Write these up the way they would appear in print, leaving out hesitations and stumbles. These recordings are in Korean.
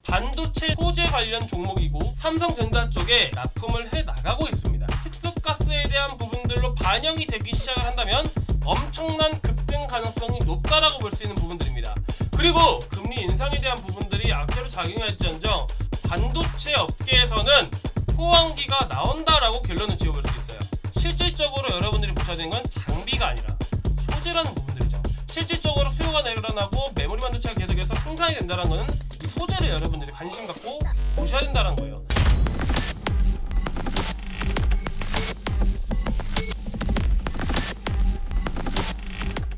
반도체 소재 관련 종목이고 삼성전자 쪽에 납품을 해나가고 있습니다. 특수가스에 대한 부분들로 반영이 되기 시작을 한다면 엄청난 급등 가능성이 높다라고 볼 수 있는 부분들입니다. 그리고 금리 인상에 대한 부분들이 악재로 작용할지언정 반도체 업계에서는 호황기가 나온다라고 결론을 지어볼 수 있어요. 실질적으로 여러분들이 보셔야 되는 건 장비가 아니라 소재라는 부분들이죠. 실질적으로 수요가 늘어나고 메모리 반도체가 계속해서 생산이 된다는 것은 이 소재를 여러분들이 관심 갖고 보셔야 된다는 거예요.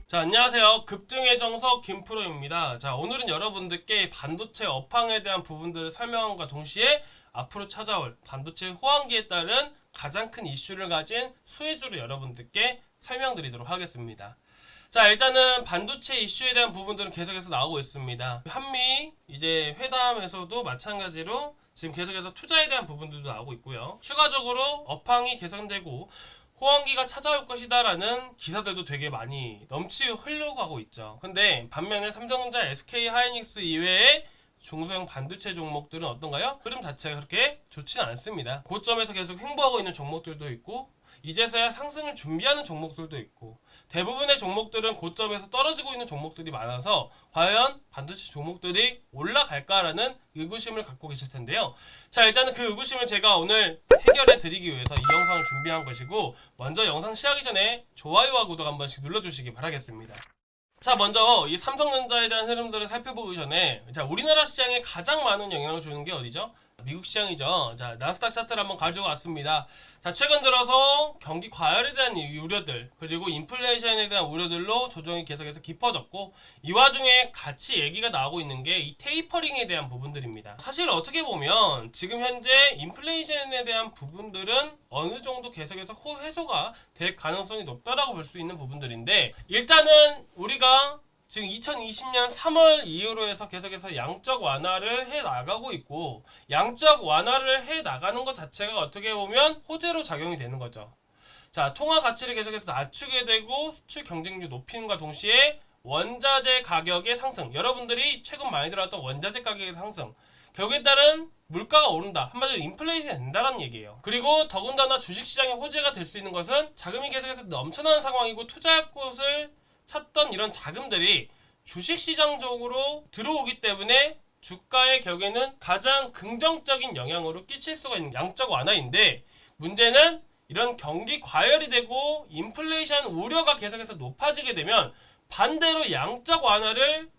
자, 안녕하세요. 급등의 정석 김프로입니다. 자, 오늘은 여러분들께 반도체 업황에 대한 부분들을 설명함과 동시에 앞으로 찾아올 반도체 호황기에 따른 가장 큰 이슈를 가진 수혜주를 여러분들께 설명드리도록 하겠습니다. 자, 일단은 반도체 이슈에 대한 부분들은 계속해서 나오고 있습니다. 한미 이제 회담에서도 마찬가지로 지금 계속해서 투자에 대한 부분들도 나오고 있고요. 추가적으로 업황이 개선되고 호황기가 찾아올 것이다 라는 기사들도 되게 많이 넘치고 흘러가고 있죠. 근데 반면에 삼성전자, SK하이닉스 이외에 중소형 반도체 종목들은 어떤가요? 흐름 자체가 그렇게 좋지는 않습니다. 고점에서 계속 횡보하고 있는 종목들도 있고 이제서야 상승을 준비하는 종목들도 있고 대부분의 종목들은 고점에서 떨어지고 있는 종목들이 많아서 과연 반도체 종목들이 올라갈까라는 의구심을 갖고 계실 텐데요. 자, 일단은 그 의구심을 제가 오늘 해결해 드리기 위해서 이 영상을 준비한 것이고, 먼저 영상 시작하기 전에 좋아요와 구독 한 번씩 눌러주시기 바라겠습니다. 자, 먼저 이 삼성전자에 대한 흐름들을 살펴보기 전에, 자, 우리나라 시장에 가장 많은 영향을 주는 게 어디죠? 미국 시장이죠. 자, 나스닥 차트를 한번 가지고 왔습니다. 자, 최근 들어서 경기 과열에 대한 우려들, 그리고 인플레이션에 대한 우려들로 조정이 계속해서 깊어졌고, 이 와중에 같이 얘기가 나오고 있는 게 이 테이퍼링에 대한 부분들입니다. 사실 어떻게 보면 지금 현재 인플레이션에 대한 부분들은 어느 정도 계속해서 해소가 될 가능성이 높다라고 볼 수 있는 부분들인데, 일단은 우리가 지금 2020년 3월 이후로 해서 계속해서 양적 완화를 해 나가고 있고, 양적 완화를 해 나가는 것 자체가 어떻게 보면 호재로 작용이 되는 거죠. 자, 통화 가치를 계속해서 낮추게 되고 수출 경쟁률 높임과 동시에 원자재 가격의 상승, 여러분들이 최근 많이 들어왔던 원자재 가격의 상승, 결국에 따른 물가가 오른다, 한마디로 인플레이션이 된다는 얘기예요. 그리고 더군다나 주식시장의 호재가 될 수 있는 것은 자금이 계속해서 넘쳐나는 상황이고 투자할 곳을 찾던 이런 자금들이 주식시장적으로 들어오기 때문에 주가의 결국에는 가장 긍정적인 영향으로 끼칠 수가 있는 양적 완화인데, 문제는 이런 경기 과열이 되고 인플레이션 우려가 계속해서 높아지게 되면 반대로 양적 완화를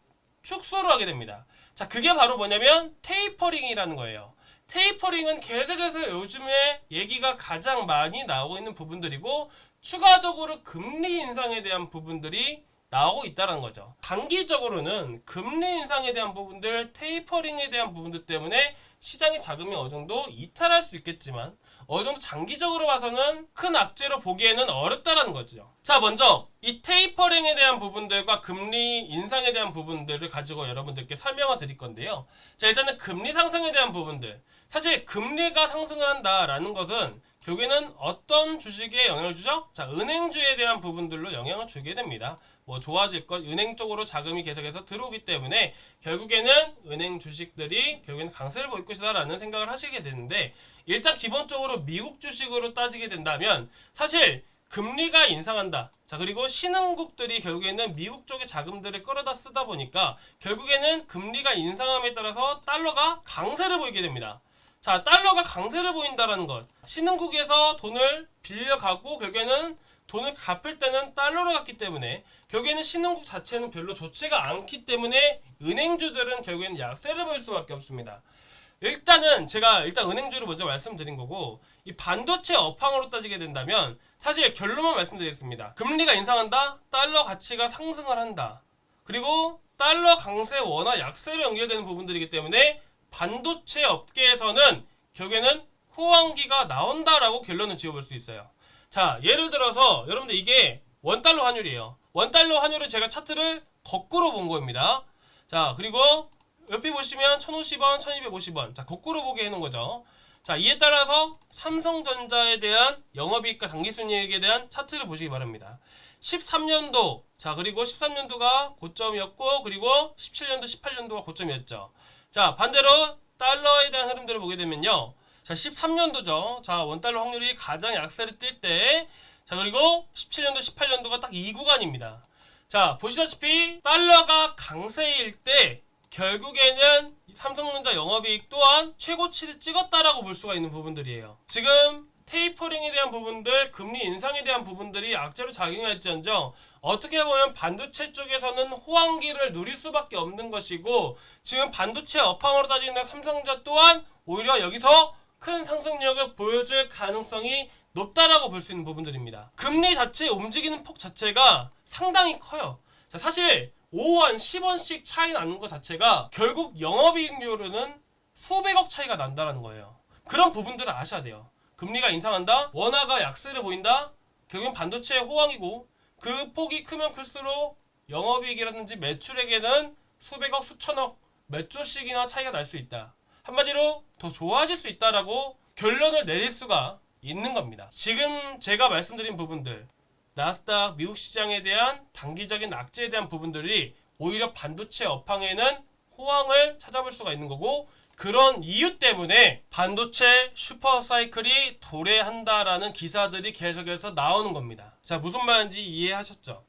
축소를 하게 됩니다. 자, 그게 바로 뭐냐면 테이퍼링이라는 거예요. 테이퍼링은 계속해서 요즘에 얘기가 가장 많이 나오고 있는 부분들이고, 추가적으로 금리 인상에 대한 부분들이 나오고 있다는 거죠. 단기적으로는 금리 인상에 대한 부분들, 테이퍼링에 대한 부분들 때문에 시장의 자금이 어느 정도 이탈할 수 있겠지만 어느 정도 장기적으로 봐서는 큰 악재로 보기에는 어렵다라는 거죠. 자, 먼저 이 테이퍼링에 대한 부분들과 금리 인상에 대한 부분들을 가지고 여러분들께 설명을 드릴 건데요. 자, 일단은 금리 상승에 대한 부분들, 사실 금리가 상승을 한다라는 것은 결국에는 어떤 주식에 영향을 주죠? 자, 은행주에 대한 부분들로 영향을 주게 됩니다. 뭐 좋아질 것, 은행 쪽으로 자금이 계속해서 들어오기 때문에 결국에는 은행 주식들이 결국에는 강세를 보일 것이다 라는 생각을 하시게 되는데, 일단 기본적으로 미국 주식으로 따지게 된다면 사실 금리가 인상한다. 자, 그리고 신흥국들이 결국에는 미국 쪽의 자금들을 끌어다 쓰다 보니까 결국에는 금리가 인상함에 따라서 달러가 강세를 보이게 됩니다. 자, 달러가 강세를 보인다는 것, 신흥국에서 돈을 빌려가고 결국에는 돈을 갚을 때는 달러로 갔기 때문에 결국에는 신흥국 자체는 별로 좋지가 않기 때문에 은행주들은 결국에는 약세를 보일 수밖에 없습니다. 일단은 제가 은행주를 먼저 말씀드린 거고, 이 반도체 업황으로 따지게 된다면 사실 결론만 말씀드리겠습니다. 금리가 인상한다, 달러 가치가 상승을 한다, 그리고 달러 강세 원화 약세로 연결되는 부분들이기 때문에 반도체 업계에서는 결국에는 호황기가 나온다라고 결론을 지어볼 수 있어요. 자, 예를 들어서 여러분들 이게 원달러 환율이에요. 원달러 환율을 제가 차트를 거꾸로 본 겁니다. 자, 그리고 옆에 보시면 1050원, 1250원. 자, 거꾸로 보게 해놓은 거죠. 자, 이에 따라서 삼성전자에 대한 영업이익과 당기순이익에 대한 차트를 보시기 바랍니다. 13년도, 자, 그리고 13년도가 고점이었고, 그리고 17년도, 18년도가 고점이었죠. 자, 반대로 달러에 대한 흐름들을 보게 되면요. 자, 13년도죠. 자, 원달러 확률이 가장 약세를 뛸 때, 자, 그리고 17년도, 18년도가 딱 이 구간입니다. 자, 보시다시피 달러가 강세일 때 결국에는 삼성전자 영업이익 또한 최고치를 찍었다라고 볼 수가 있는 부분들이에요. 지금 테이퍼링에 대한 부분들, 금리 인상에 대한 부분들이 악재로 작용할지언정 어떻게 보면 반도체 쪽에서는 호황기를 누릴 수밖에 없는 것이고, 지금 반도체 업황으로 따지는 삼성전자 또한 오히려 여기서 큰 상승력을 보여줄 가능성이 높다라고 볼 수 있는 부분들입니다. 금리 자체 움직이는 폭 자체가 상당히 커요. 자, 사실 5원, 10원씩 차이 나는 것 자체가 결국 영업이익률로는 수백억 차이가 난다는 거예요. 그런 부분들을 아셔야 돼요. 금리가 인상한다? 원화가 약세를 보인다? 결국엔 반도체의 호황이고, 그 폭이 크면 클수록 영업이익이라든지 매출액에는 수백억, 수천억, 몇 조씩이나 차이가 날 수 있다. 한마디로 더 좋아질 수 있다라고 결론을 내릴 수가 있는 겁니다. 지금 제가 말씀드린 부분들, 나스닥 미국 시장에 대한 단기적인 악재에 대한 부분들이 오히려 반도체 업황에는 호황을 찾아볼 수가 있는 거고, 그런 이유 때문에 반도체 슈퍼사이클이 도래한다라는 기사들이 계속해서 나오는 겁니다. 자, 무슨 말인지 이해하셨죠?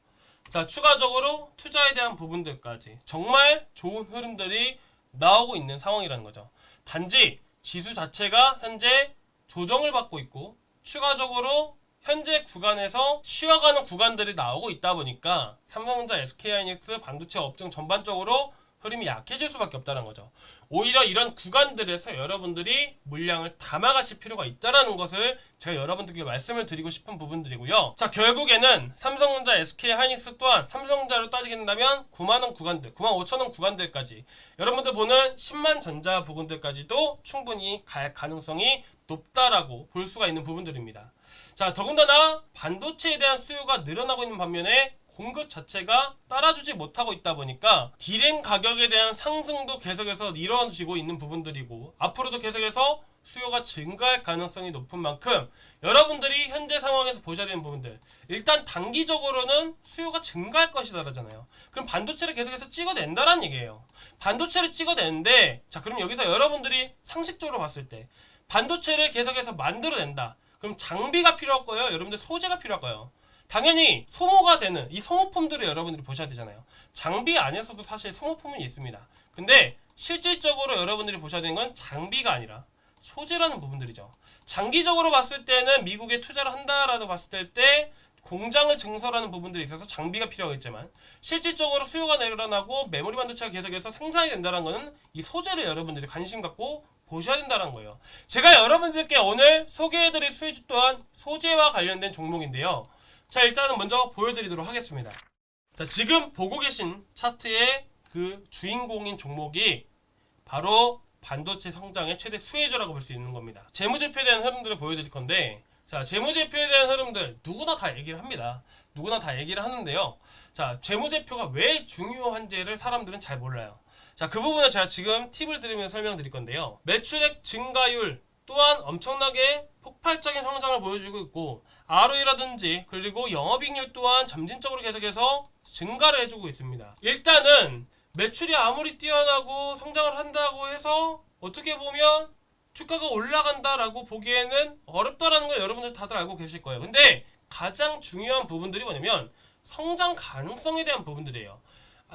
자, 추가적으로 투자에 대한 부분들까지 정말 좋은 흐름들이 나오고 있는 상황이라는 거죠. 단지 지수 자체가 현재 조정을 받고 있고, 추가적으로 현재 구간에서 쉬어가는 구간들이 나오고 있다 보니까 삼성전자, SK하이닉스, 반도체 업종 전반적으로 흐름이 약해질 수밖에 없다는 거죠. 오히려 이런 구간들에서 여러분들이 물량을 담아가실 필요가 있다는 것을 제가 여러분들께 말씀을 드리고 싶은 부분들이고요. 자, 결국에는 삼성전자, SK하이닉스 또한 삼성전자로 따지게 된다면 9만원 구간들, 9만 5천원 구간들까지, 여러분들 보는 10만 전자 부분들까지도 충분히 갈 가능성이 높다라고 볼 수가 있는 부분들입니다. 자, 더군다나 반도체에 대한 수요가 늘어나고 있는 반면에 공급 자체가 따라주지 못하고 있다 보니까 디램 가격에 대한 상승도 계속해서 이루어지고 있는 부분들이고, 앞으로도 계속해서 수요가 증가할 가능성이 높은 만큼 여러분들이 현재 상황에서 보셔야 되는 부분들, 일단 단기적으로는 수요가 증가할 것이다라잖아요. 그럼 반도체를 계속해서 찍어낸다라는 얘기예요. 반도체를 찍어내는데, 자, 그럼 여기서 여러분들이 상식적으로 봤을 때 반도체를 계속해서 만들어낸다. 그럼 장비가 필요할 거예요? 여러분들 소재가 필요할 거예요? 당연히 소모가 되는 이 소모품들을 여러분들이 보셔야 되잖아요. 장비 안에서도 사실 소모품은 있습니다. 근데 실질적으로 여러분들이 보셔야 되는 건 장비가 아니라 소재라는 부분들이죠. 장기적으로 봤을 때는 미국에 투자를 한다라고 봤을 때 공장을 증설하는 부분들이 있어서 장비가 필요하겠지만, 실질적으로 수요가 늘어나고 메모리 반도체가 계속해서 생산이 된다는 것은 이 소재를 여러분들이 관심 갖고 보셔야 된다는 거예요. 제가 여러분들께 오늘 소개해드릴 수혜주 또한 소재와 관련된 종목인데요. 자, 일단은 먼저 보여드리도록 하겠습니다. 자, 지금 보고 계신 차트의 그 주인공인 종목이 바로 반도체 성장의 최대 수혜주라고 볼 수 있는 겁니다. 재무제표에 대한 흐름들을 보여드릴 건데, 자, 재무제표에 대한 흐름들 누구나 다 얘기를 합니다. 누구나 다 얘기를 하는데요. 자, 재무제표가 왜 중요한지를 사람들은 잘 몰라요. 자, 그 부분을 제가 지금 팁을 드리면서 설명드릴 건데요. 매출액 증가율 또한 엄청나게 폭발적인 성장을 보여주고 있고, ROE라든지 그리고 영업이익률 또한 점진적으로 계속해서 증가를 해주고 있습니다. 일단은 매출이 아무리 뛰어나고 성장을 한다고 해서 어떻게 보면 주가가 올라간다라고 보기에는 어렵다라는 걸 여러분들 다들 알고 계실 거예요. 근데 가장 중요한 부분들이 뭐냐면 성장 가능성에 대한 부분들이에요.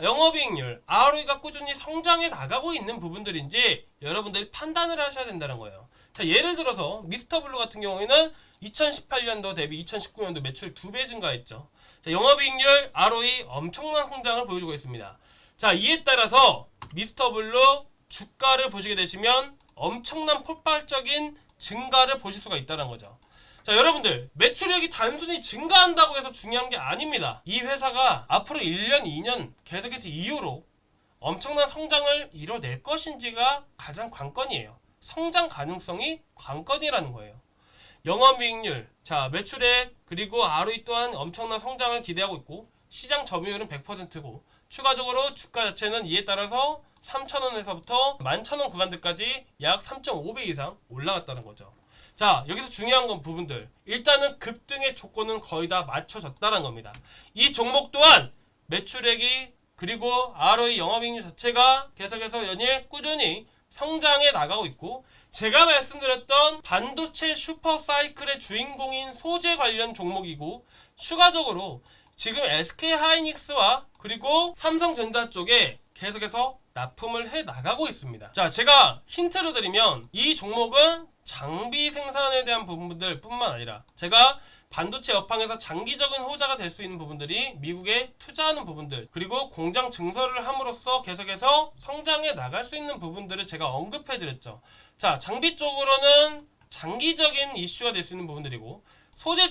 영업이익률, ROE가 꾸준히 성장해 나가고 있는 부분들인지 여러분들이 판단을 하셔야 된다는 거예요. 자, 예를 들어서 미스터블루 같은 경우에는 2018년도 대비 2019년도 매출 2배 증가했죠. 자, 영업이익률, ROE 엄청난 성장을 보여주고 있습니다. 자, 이에 따라서 미스터블루 주가를 보시게 되시면 엄청난 폭발적인 증가를 보실 수가 있다는 거죠. 자, 여러분들 매출액이 단순히 증가한다고 해서 중요한 게 아닙니다. 이 회사가 앞으로 1년, 2년 계속해서 이후로 엄청난 성장을 이뤄낼 것인지가 가장 관건이에요. 성장 가능성이 관건이라는 거예요. 영업이익률, 자, 매출액 그리고 ROE 또한 엄청난 성장을 기대하고 있고, 시장 점유율은 100%고, 추가적으로 주가 자체는 이에 따라서 3,000원에서부터 11,000원 구간들까지 약 3.5배 이상 올라갔다는 거죠. 자, 여기서 중요한 건 부분들, 일단은 급등의 조건은 거의 다 맞춰졌다는 겁니다. 이 종목 또한 매출액이 그리고 ROE 영업이익률 자체가 계속해서 연일 꾸준히 성장해 나가고 있고, 제가 말씀드렸던 반도체 슈퍼사이클의 주인공인 소재 관련 종목이고, 추가적으로 지금 SK하이닉스와 그리고 삼성전자 쪽에 계속해서 납품을 해 나가고 있습니다. 자, 제가 힌트를 드리면 이 종목은 장비 생산에 대한 부분들 뿐만 아니라 제가 반도체 업황에서 장기적인 호재가 될 수 있는 부분들이 미국에 투자하는 부분들, 그리고 공장 증설을 함으로써 계속해서 성장해 나갈 수 있는 부분들을 제가 언급해 드렸죠. 자, 장비 쪽으로는 장기적인 이슈가 될 수 있는 부분들이고, 소재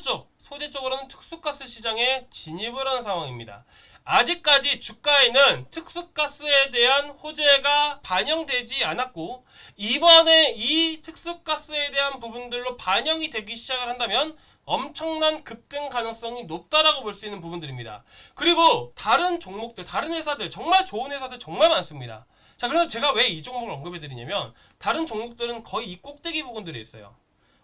쪽으로는 특수가스 시장에 진입을 하는 상황입니다. 아직까지 주가에는 특수가스에 대한 호재가 반영되지 않았고, 이번에 이 특수가스에 대한 부분들로 반영이 되기 시작을 한다면 엄청난 급등 가능성이 높다라고 볼 수 있는 부분들입니다. 그리고 다른 종목들, 다른 회사들, 정말 좋은 회사들 정말 많습니다. 자, 그래서 제가 왜 이 종목을 언급해 드리냐면, 다른 종목들은 거의 이 꼭대기 부분들이 있어요.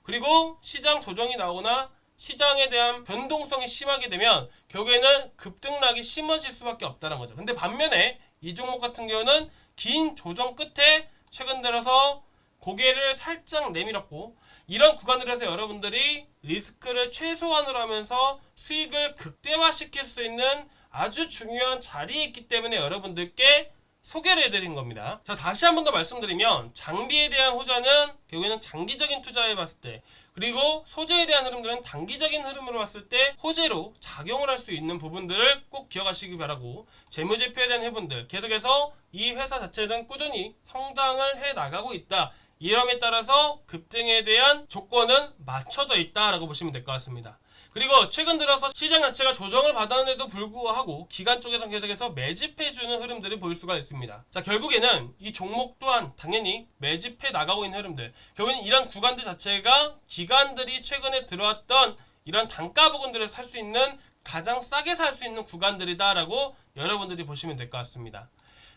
그리고 시장 조정이 나오거나 시장에 대한 변동성이 심하게 되면 결국에는 급등락이 심해질 수밖에 없다는 거죠. 근데 반면에 이 종목 같은 경우는 긴 조정 끝에 최근 들어서 고개를 살짝 내밀었고, 이런 구간들에서 여러분들이 리스크를 최소한으로 하면서 수익을 극대화시킬 수 있는 아주 중요한 자리에 있기 때문에 여러분들께 소개를 해드린 겁니다. 자, 다시 한 번 더 말씀드리면, 장비에 대한 호재는 결국에는 장기적인 투자해 봤을 때, 그리고 소재에 대한 흐름들은 단기적인 흐름으로 봤을 때 호재로 작용을 할 수 있는 부분들을 꼭 기억하시기 바라고, 재무제표에 대한 해분들, 계속해서 이 회사 자체는 꾸준히 성장을 해 나가고 있다. 이점에 따라서 급등에 대한 조건은 맞춰져 있다라고 보시면 될 것 같습니다. 그리고 최근 들어서 시장 자체가 조정을 받았는데도 불구하고 기관 쪽에서 계속해서 매집해주는 흐름들을 볼 수가 있습니다. 자, 결국에는 이 종목 또한 당연히 매집해 나가고 있는 흐름들, 결국에는 이런 구간들 자체가 기관들이 최근에 들어왔던 이런 단가 부분들을 살 수 있는, 가장 싸게 살 수 있는 구간들이다라고 여러분들이 보시면 될 것 같습니다.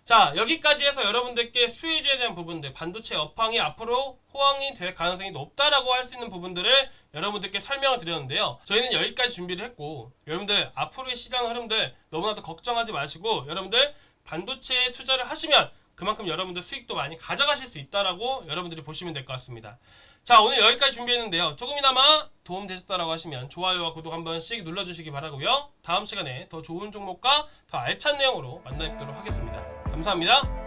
자, 여기까지 해서 여러분들께 수혜주에 대한 부분들, 반도체 업황이 앞으로 호황이 될 가능성이 높다라고 할 수 있는 부분들을 여러분들께 설명을 드렸는데요. 저희는 여기까지 준비를 했고, 여러분들 앞으로의 시장 흐름들 너무나도 걱정하지 마시고, 여러분들 반도체에 투자를 하시면 그만큼 여러분들 수익도 많이 가져가실 수 있다라고 여러분들이 보시면 될 것 같습니다. 자, 오늘 여기까지 준비했는데요. 조금이나마 도움되셨다라고 하시면 좋아요와 구독 한 번씩 눌러주시기 바라고요. 다음 시간에 더 좋은 종목과 더 알찬 내용으로 만나 뵙도록 하겠습니다. 감사합니다.